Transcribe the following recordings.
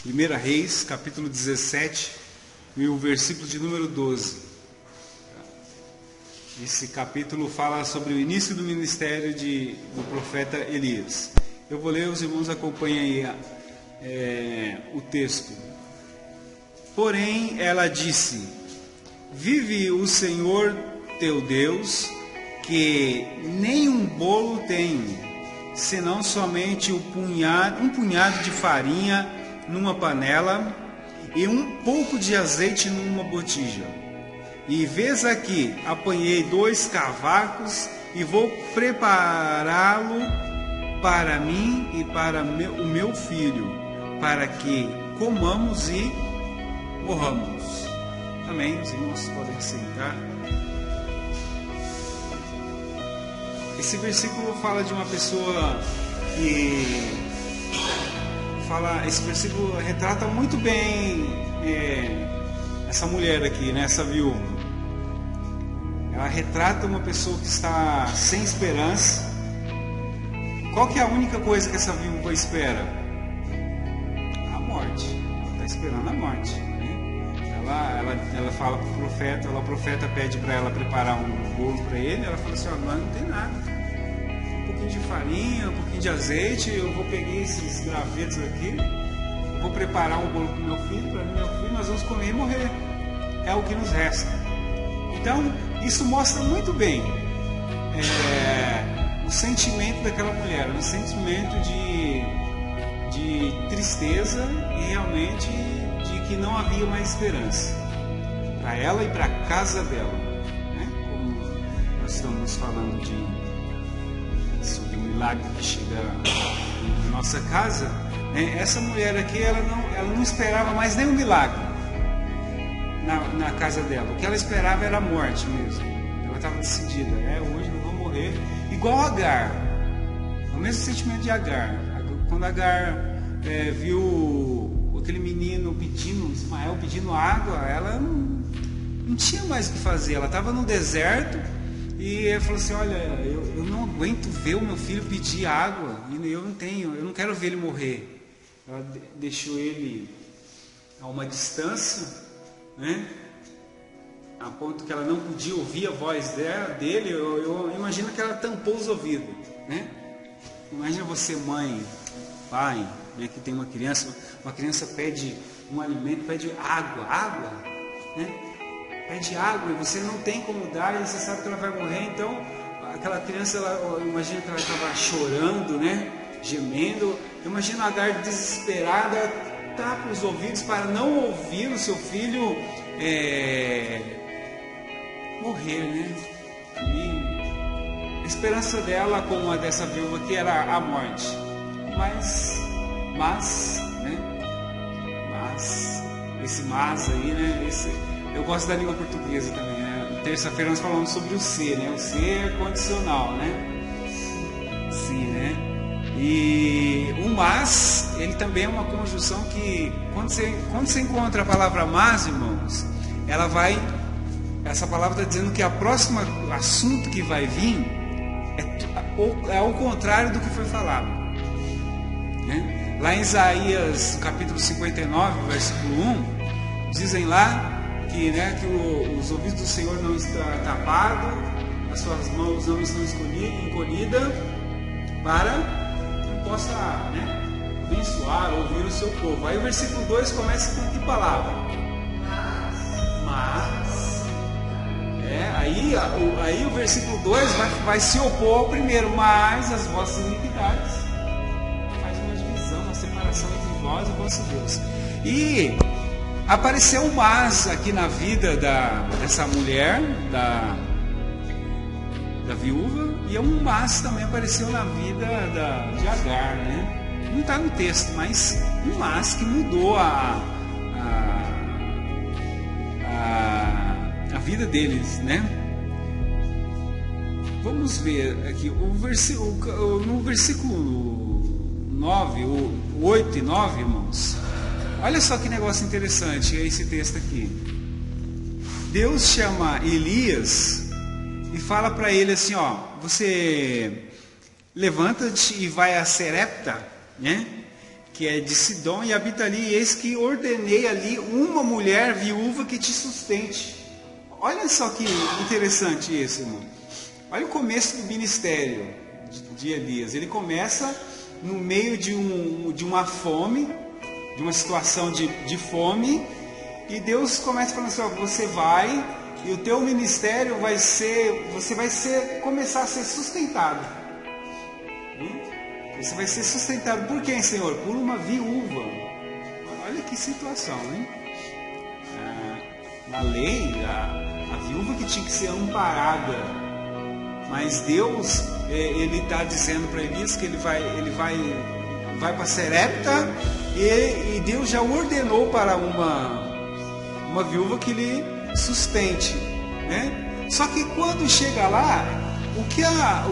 1 Reis, capítulo 17, e o versículo de número 12. Esse capítulo fala sobre o início do ministério do profeta Elias. Eu vou ler, os irmãos acompanhem aí o texto. Porém, ela disse: Vive o Senhor teu Deus, que nem um bolo tenho, senão somente um punhado de farinha numa panela e um pouco de azeite numa botija. E vês aqui, apanhei 2 cavacos e vou prepará-lo para mim e para o meu filho, para que comamos e morramos. Amém. Os irmãos podem sentar. Esse versículo fala de uma pessoa esse versículo retrata muito bem essa mulher aqui, né, essa viúva. Ela retrata uma pessoa que está sem esperança. Qual que é a única coisa que essa viúva espera? A morte. Ela está esperando a morte, né? Ela fala para o profeta pede para ela preparar um bolo para ele. Ela fala assim: agora não tem nada, um pouquinho de farinha, um pouquinho de azeite, eu vou pegar esses gravetos aqui, eu vou preparar um bolo para o meu filho, para meu filho, nós vamos comer e morrer, é o que nos resta. Então isso mostra muito bem o sentimento daquela mulher, um sentimento de tristeza e realmente de que não havia mais esperança para ela e para a casa dela, né? Como nós estamos falando sobre o milagre que chega na nossa casa, né? Essa mulher aqui, ela não esperava mais nenhum milagre na casa dela. O que ela esperava era a morte mesmo. Ela estava decidida: hoje eu vou morrer. Igual Agar, o mesmo sentimento de Agar. Quando Agar viu aquele menino Ismael pedindo água, ela não tinha mais o que fazer. Ela estava no deserto e ela falou assim: olha, eu não aguento ver o meu filho pedir água e eu não quero ver ele morrer. Ela deixou ele a uma distância, né? A ponto que ela não podia ouvir a voz dele. Eu imagino que ela tampou os ouvidos, né? Imagina você, mãe, pai, né, que tem uma criança pede um alimento, pede água, né? Pede água e você não tem como dar, e você sabe que ela vai morrer. Então aquela criança, eu imagino que ela estava chorando, né? Gemendo. Eu imagino a Agar desesperada, tapa os ouvidos para não ouvir o seu filho morrer, né? E a esperança dela, como a dessa viúva aqui, era a morte. Mas aí, né? Eu gosto da língua portuguesa também, né? Terça-feira nós falamos sobre o ser, né? O ser é condicional, né? Sim, né? E o mas, ele também é uma conjunção que, quando você encontra a palavra mas, irmãos, essa palavra está dizendo que a próxima assunto que vai vir é ao contrário do que foi falado, né? Lá em Isaías, capítulo 59, versículo 1, dizem lá que os ouvidos do Senhor não estão tapados, as suas mãos não estão encolhidas, para que possa, né, abençoar, ouvir o seu povo. Aí o versículo 2 começa com que palavra? Mas. Aí o versículo 2 vai se opor ao primeiro: mas as vossas iniquidades. Faz uma divisão, uma separação entre vós e o vosso Deus. E apareceu um mas aqui na vida dessa mulher, da viúva, e um mas também apareceu na vida de Agar, né? Não está no texto, mas um mas que mudou a vida deles, né? Vamos ver aqui no versículo 9, 8 e 9, irmãos. Olha só que negócio interessante esse texto aqui. Deus chama Elias e fala para ele assim: você levanta-te e vai a Serepta, né? que é de Sidom, e habita ali, e eis que ordenei ali uma mulher viúva que te sustente. Olha só que interessante isso, irmão. Olha o começo do ministério de Elias. Ele começa no meio de uma fome, de uma situação de fome, e Deus começa falando assim, ó, você vai, e o teu ministério vai ser, você vai começar a ser sustentado. Você vai ser sustentado por quem, Senhor? Por uma viúva. Olha que situação, hein? Na lei, a viúva que tinha que ser amparada, mas Deus, ele está dizendo para Elias que ele vai para Serepta, e Deus já ordenou para uma viúva que lhe sustente, né? Só que quando chega lá, o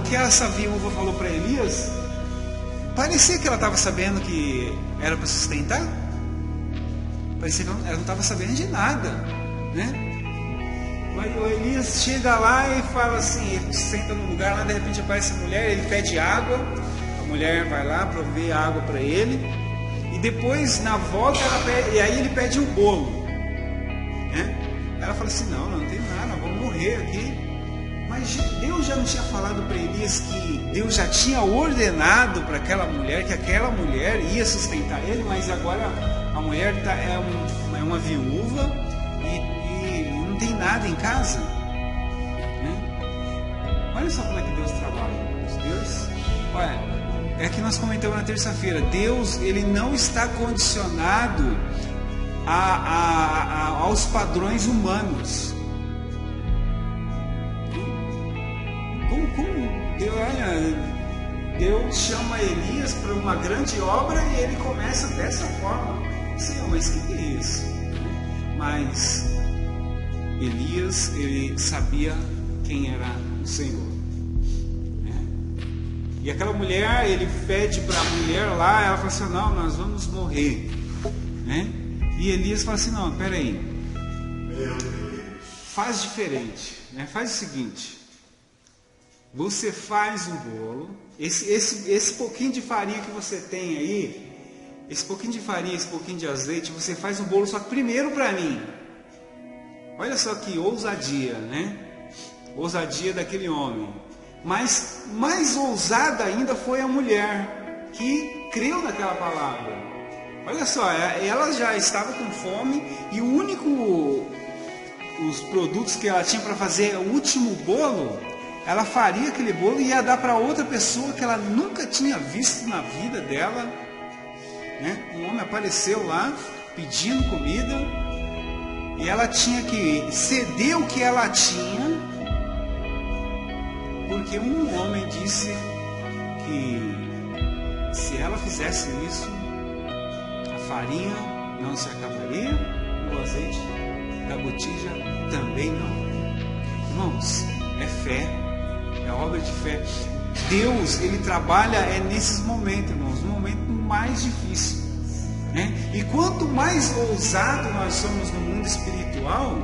que essa viúva falou para Elias, parecia que ela estava sabendo que era para sustentar, parecia que ela não estava sabendo de nada, né? Mas o Elias chega lá e fala assim, ele senta num lugar lá, de repente aparece a mulher, ele pede água, a mulher vai lá prover água para ele, e depois na volta e aí ele pede um bolo, né? Ela fala assim, não tem nada, nós vamos morrer aqui. Mas Deus já não tinha falado para Elias que Deus já tinha ordenado para aquela mulher que aquela mulher ia sustentar ele, mas agora a mulher é uma viúva e não tem nada em casa, né? Olha só como é que Deus trabalha. Deus, olha, é que nós comentamos na terça-feira, Deus, ele não está condicionado aos padrões humanos. Deus chama Elias para uma grande obra e ele começa dessa forma. Senhor, mas o que é isso? Mas Elias, ele sabia quem era o Senhor, né? E aquela mulher, ele pede para a mulher lá, ela fala assim, não, nós vamos morrer, né? E Elias fala assim, não, peraí, faz diferente, né? Faz o seguinte, você faz um bolo, esse pouquinho de farinha que você tem aí, esse pouquinho de farinha, esse pouquinho de azeite, você faz um bolo só que primeiro para mim. Olha só que ousadia, né? Ousadia daquele homem. Mas mais ousada ainda foi a mulher que creu naquela palavra. Olha só, ela já estava com fome e os produtos que ela tinha para fazer o último bolo, ela faria aquele bolo e ia dar para outra pessoa que ela nunca tinha visto na vida dela, né? Um homem apareceu lá pedindo comida e ela tinha que ceder o que ela tinha, porque um homem disse que se ela fizesse isso, a farinha não se acabaria, o azeite da botija também não. Irmãos, é fé. É obra de fé. Deus, ele trabalha nesses momentos, irmãos, no momento mais difícil, né? E quanto mais ousado nós somos no mundo espiritual,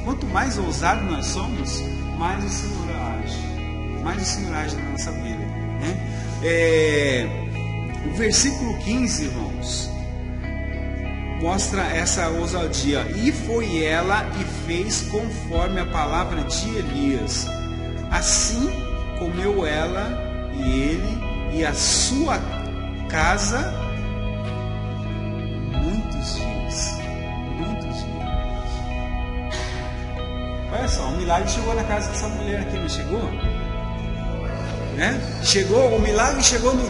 quanto mais ousado nós somos, mais o Senhor age na nossa vida, né? O versículo 15, irmãos, mostra essa ousadia. E foi ela e fez conforme a palavra de Elias. Assim comeu ela e ele e a sua casa muitos dias. Olha só, o milagre chegou na casa dessa mulher aqui, não chegou? Né? O milagre chegou no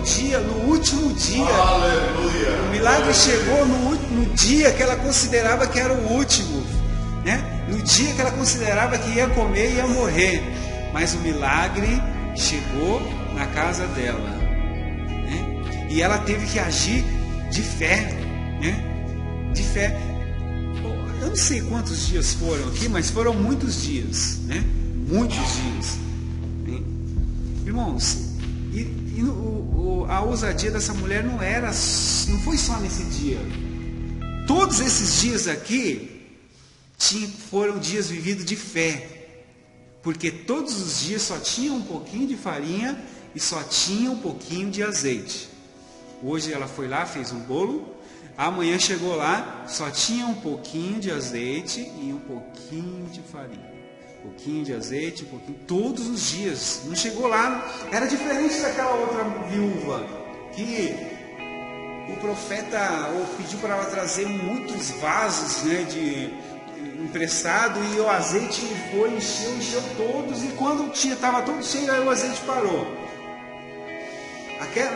último dia. Aleluia. O milagre chegou no dia que ela considerava que era o último, né? No dia que ela considerava que ia comer e ia morrer. Mas o milagre chegou na casa dela, né? E ela teve que agir de fé, né? De fé. Eu não sei quantos dias foram aqui, mas foram muitos dias, né? Muitos dias, né? Irmãos, a ousadia dessa mulher não foi só nesse dia. Todos esses dias aqui foram dias vividos de fé. Porque todos os dias só tinha um pouquinho de farinha e só tinha um pouquinho de azeite. Hoje ela foi lá, fez um bolo. Amanhã chegou lá, só tinha um pouquinho de azeite e um pouquinho de farinha. Um pouquinho de azeite, um pouquinho, todos os dias. Não chegou lá, era diferente daquela outra viúva, que o profeta pediu para ela trazer muitos vasos, né, emprestado, e o azeite foi, encheu todos, e quando estava todo cheio, aí o azeite parou.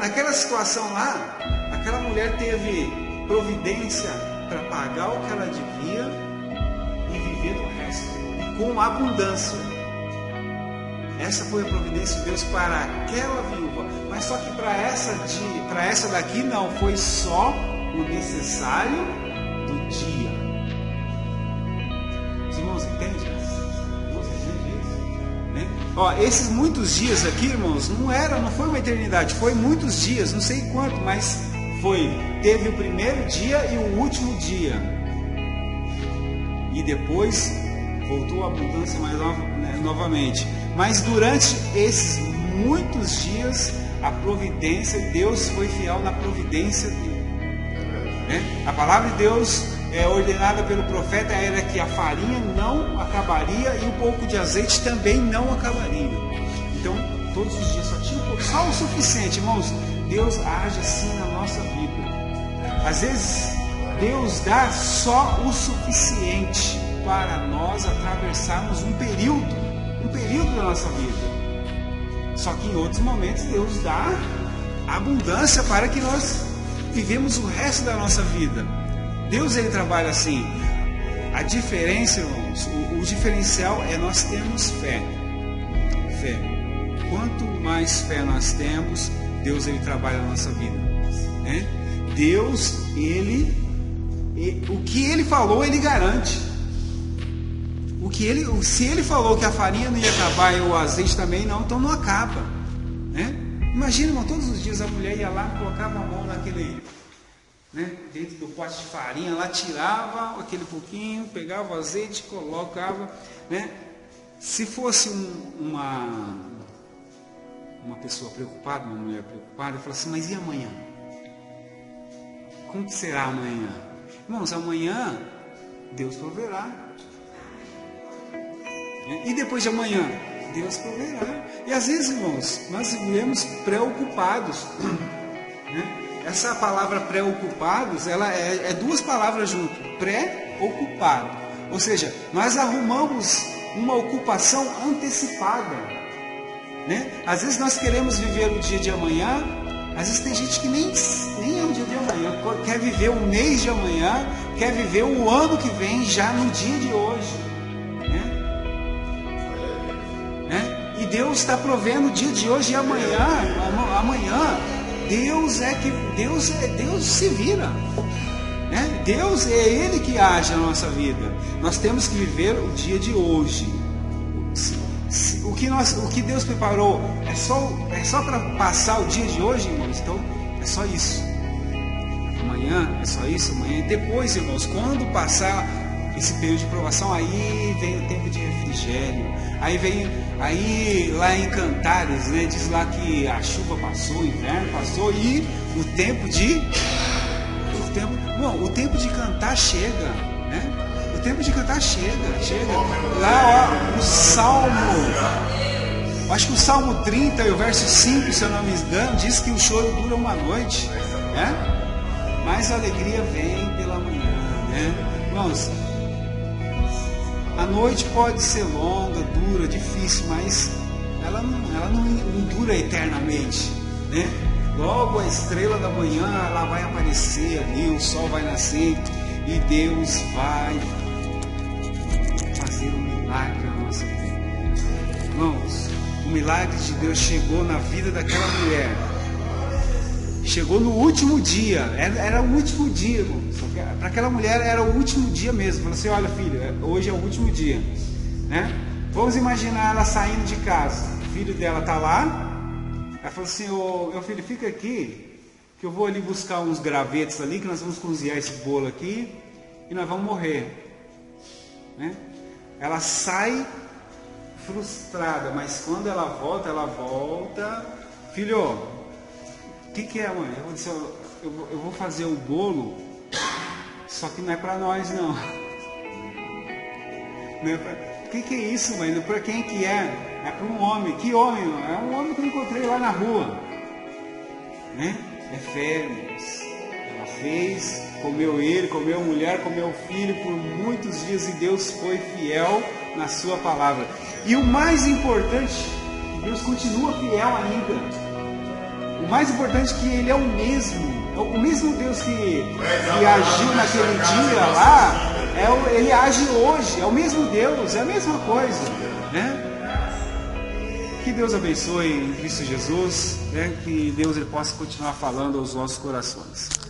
Naquela situação lá, aquela mulher teve providência para pagar o que ela devia e viver do resto, com abundância. Essa foi a providência de Deus para aquela viúva, mas só que para essa daqui não, foi só o necessário do dia. Os irmãos entendem? Irmãos entendem isso? Né? Ó, esses muitos dias aqui, irmãos, não foi uma eternidade, foi muitos dias, não sei quanto, mas teve o primeiro dia e o último dia, e depois voltou a abundância mais novamente. Mas durante esses muitos dias, a providência, Deus foi fiel na providência dele, né? A palavra de Deus ordenada pelo profeta era que a farinha não acabaria e um pouco de azeite também não acabaria. Então, todos os dias só tinha só o suficiente, irmãos. Deus age assim na nossa vida. Às vezes, Deus dá só o suficiente para nós atravessarmos um período da nossa vida. Só que em outros momentos Deus dá abundância para que nós vivemos o resto da nossa vida. Deus, ele trabalha assim. A diferença, irmãos, o diferencial é nós termos fé. Quanto mais fé nós temos, Deus, ele trabalha na nossa vida, né? Deus, o que ele falou, ele garante. Se ele falou que a farinha não ia acabar e o azeite também não, então não acaba, né? Imagina, irmão, todos os dias a mulher ia lá, colocava a mão naquele, né, dentro do pote de farinha, lá tirava aquele pouquinho, pegava o azeite, colocava, né? Se fosse uma pessoa preocupada, uma mulher preocupada, eu falo assim, mas e amanhã? Como que será amanhã? Irmãos, amanhã Deus proverá. E depois de amanhã, Deus proverá. E às vezes, irmãos, nós vivemos preocupados, né? Essa palavra preocupados, ela é duas palavras junto, pré-ocupado. Ou seja, nós arrumamos uma ocupação antecipada, né? Às vezes nós queremos viver o dia de amanhã, às vezes tem gente que nem é o dia de amanhã, quer viver o mês de amanhã, quer viver o ano que vem já no dia de hoje. E Deus está provendo o dia de hoje e amanhã. Deus se vira, né? Deus é Ele que age na nossa vida. Nós temos que viver o dia de hoje. O que Deus preparou é só para passar o dia de hoje, irmãos. Então é só isso. Amanhã é só isso. Amanhã. Depois, irmãos, quando passar esse período de provação, aí vem o tempo de refrigério. Aí lá em Cantares, né, diz lá que a chuva passou, o inverno passou e o tempo de cantar chega, né? O tempo de cantar chega. Lá, ó, o Salmo, acho que o Salmo 30 e o verso 5, se eu não me engano, diz que o choro dura uma noite, né? Mas a alegria vem pela manhã, né? Irmãos, a noite pode ser longa, dura, difícil, mas ela não dura eternamente, né? Logo a estrela da manhã, ela vai aparecer ali, o sol vai nascer e Deus vai fazer um milagre na nossa vida. Irmãos, o milagre de Deus chegou na vida daquela mulher. Chegou no último dia, era o último dia, irmão. Para aquela mulher era o último dia mesmo. Falou assim, olha filha, hoje é o último dia, né? Vamos imaginar ela saindo de casa, o filho dela está lá. Ela falou assim, meu filho, fica aqui, que eu vou ali buscar uns gravetos ali, que nós vamos cozinhar esse bolo aqui, e nós vamos morrer, né? Ela sai frustrada, mas quando ela volta, filho, que é, mãe? Ela disse, eu vou fazer o bolo, só que não é para nós, não. Não é pra... O que é isso, mãe? Para quem que é? É para um homem. Que homem? É um homem que eu encontrei lá na rua. Né? É fé, irmãos. Ela fez, comeu ele, comeu a mulher, comeu o filho por muitos dias e Deus foi fiel na sua palavra. E o mais importante, Deus continua fiel ainda. O mais importante é que Ele é o mesmo Deus que agiu naquele dia lá, Ele age hoje, é o mesmo Deus, é a mesma coisa, né? Que Deus abençoe em Cristo Jesus, né? Que Deus ele possa continuar falando aos nossos corações.